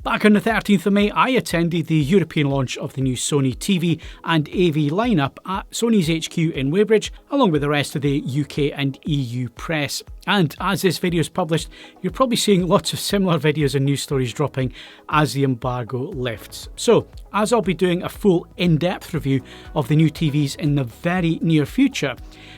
Back on the 13th of May, I attended the European launch of the new Sony TV and AV lineup at Sony's HQ in Weybridge, along with the rest of the UK and EU press. And as this video is published, you're probably seeing lots of similar videos and news stories dropping as the embargo lifts. So, as I'll be doing a full in-depth review of the new TVs in the very near future,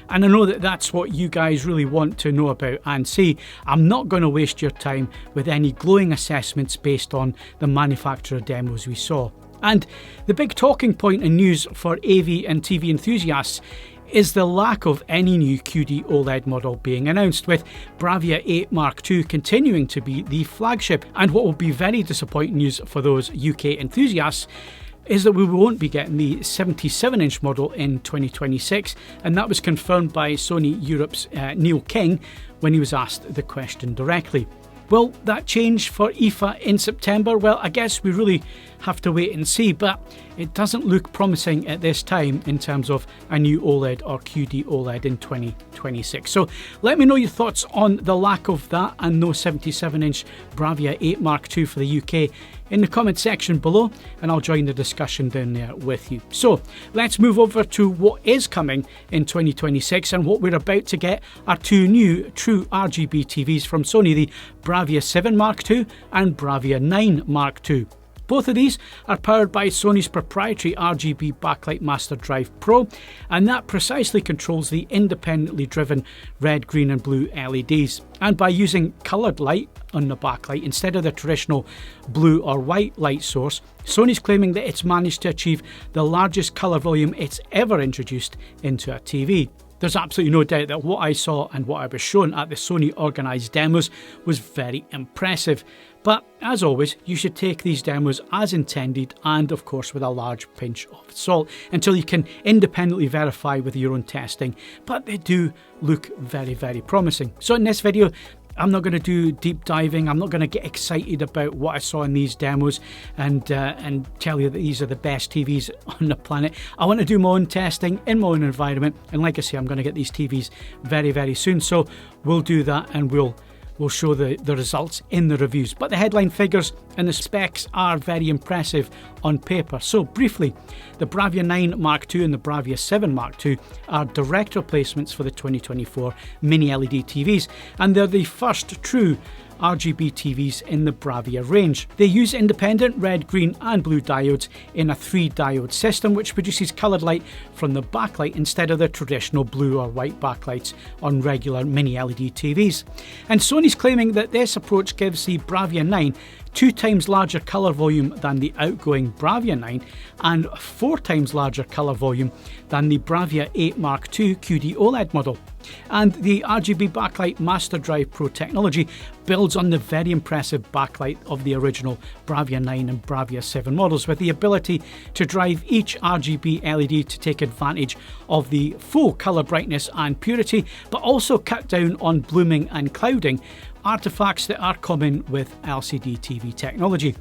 and I know that that's what you guys really want to know about and see, I'm not going to waste your time with any glowing assessments based on the manufacturer demos we saw. And the big talking point in news for AV and TV enthusiasts is the lack of any new QD-OLED model being announced, with BRAVIA 8 Mark II continuing to be the flagship. And what will be very disappointing news for those UK enthusiasts is that we won't be getting the 77-inch model in 2026, and that was confirmed by Sony Europe's Neil King when he was asked the question directly. Will that change for IFA in September? Well, I guess we really have to wait and see, but it doesn't look promising at this time in terms of a new OLED or QD-OLED in 2026. So let me know your thoughts on the lack of that and no 77-inch BRAVIA 8 Mark II for the UK in the comment section below, and I'll join the discussion down there with you. So let's move over to what is coming in 2026, and what we're about to get are two new true RGB TVs from Sony, the BRAVIA 7 Mark II and BRAVIA 9 Mark II. Both of these are powered by Sony's proprietary RGB Backlight Master Drive Pro, and that precisely controls the independently driven red, green and blue LEDs. And by using coloured light on the backlight instead of the traditional blue or white light source, Sony's claiming that it's managed to achieve the largest colour volume it's ever introduced into a TV. There's absolutely no doubt that what I saw and what I was shown at the Sony organised demos was very impressive. But as always, you should take these demos as intended, and of course with a large pinch of salt, until you can independently verify with your own testing. But they do look very, very promising. So in this video, I'm not going to do deep diving. I'm not going to get excited about what I saw in these demos and tell you that these are the best TVs on the planet. I want to do my own testing in my own environment, and like I say, I'm going to get these TVs very, very soon. So we'll do that, and we'll show the results in the reviews. But the headline figures and the specs are very impressive on paper. So briefly, the BRAVIA 9 Mark II and the BRAVIA 7 Mark II are direct replacements for the 2024 mini LED TVs, and they're the first true RGB TVs in the BRAVIA range. They use independent red, green and blue diodes in a 3-diode system, which produces coloured light from the backlight instead of the traditional blue or white backlights on regular mini LED TVs. And Sony's claiming that this approach gives the BRAVIA 9 2 times larger colour volume than the outgoing BRAVIA 9 and 4 times larger colour volume than the BRAVIA 8 Mark II QD-OLED model. And the RGB Backlight Master Drive Pro technology builds on the very impressive backlight of the original BRAVIA 9 and BRAVIA 7 models, with the ability to drive each RGB LED to take advantage of the full colour brightness and purity, but also cut down on blooming and clouding, artifacts that are common with LCD TV technology.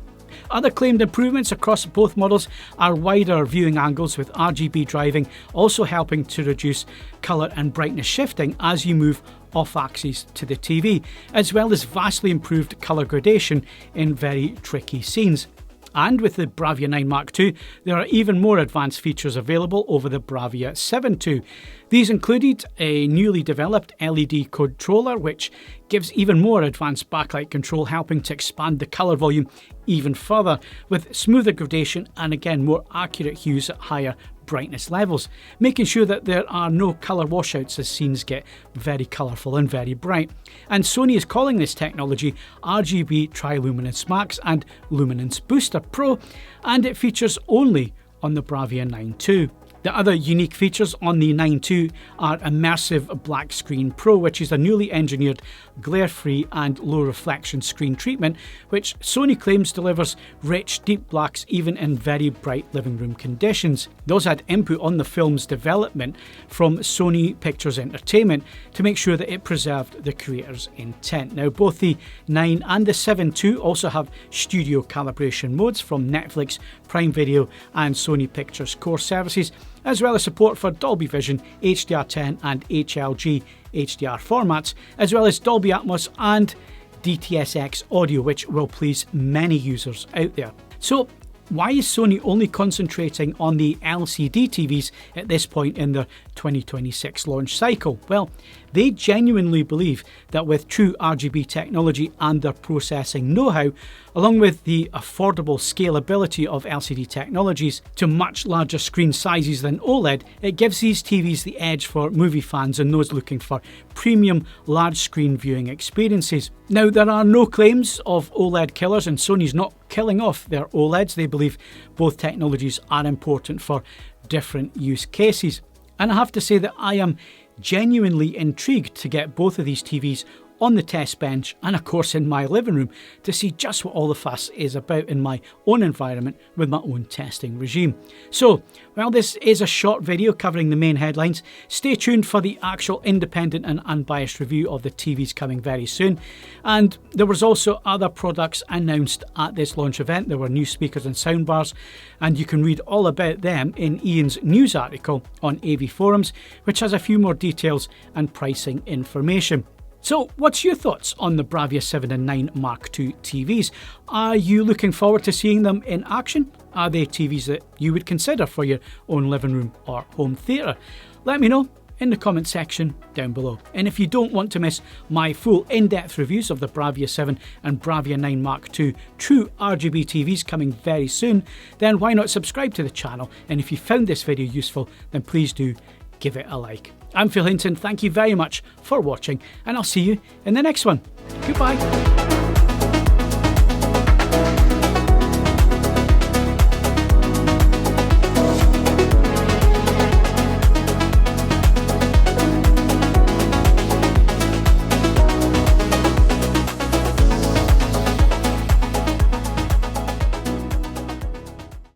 Other claimed improvements across both models are wider viewing angles, with RGB driving also helping to reduce colour and brightness shifting as you move off axis to the TV, as well as vastly improved colour gradation in very tricky scenes. And with the BRAVIA 9 Mark II, there are even more advanced features available over the BRAVIA 7 II. These included a newly developed LED controller, which gives even more advanced backlight control, helping to expand the colour volume even further, with smoother gradation and again more accurate hues at higher brightness levels, making sure that there are no colour washouts as scenes get very colourful and very bright. And Sony is calling this technology RGB Triluminance Max and Luminance Booster Pro, and it features only on the BRAVIA 9 II. The other unique features on the 9 II are Immersive Black Screen Pro, which is a newly engineered glare-free and low reflection screen treatment, which Sony claims delivers rich, deep blacks even in very bright living room conditions. Those had input on the film's development from Sony Pictures Entertainment to make sure that it preserved the creator's intent. Now, both the 9 and the 7 II also have studio calibration modes from Netflix, Prime Video and Sony Pictures Core services, as well as support for Dolby Vision, HDR10 and HLG HDR formats, as well as Dolby Atmos and DTS:X audio, which will please many users out there. So, why is Sony only concentrating on the LCD TVs at this point in their 2026 launch cycle? Well, they genuinely believe that with true RGB technology and their processing know-how, along with the affordable scalability of LCD technologies to much larger screen sizes than OLED, it gives these TVs the edge for movie fans and those looking for premium large screen viewing experiences. Now, there are no claims of OLED killers, and Sony's not killing off their OLEDs. They believe both technologies are important for different use cases. And I have to say that I am genuinely intrigued to get both of these TVs on the test bench and of course in my living room to see just what all the fuss is about in my own environment with my own testing regime. So, while this is a short video covering the main headlines, stay tuned for the actual independent and unbiased review of the TVs coming very soon. And there was also other products announced at this launch event. There were new speakers and soundbars, and you can read all about them in Ian's news article on AV Forums, which has a few more details and pricing information. So, what's your thoughts on the BRAVIA 7 and 9 Mark II TVs? Are you looking forward to seeing them in action? Are they TVs that you would consider for your own living room or home theatre? Let me know in the comment section down below. And if you don't want to miss my full in-depth reviews of the BRAVIA 7 and BRAVIA 9 Mark II true RGB TVs coming very soon, then why not subscribe to the channel? And if you found this video useful, then please do give it a like. I'm Phil Hinton, thank you very much for watching, and I'll see you in the next one. Goodbye.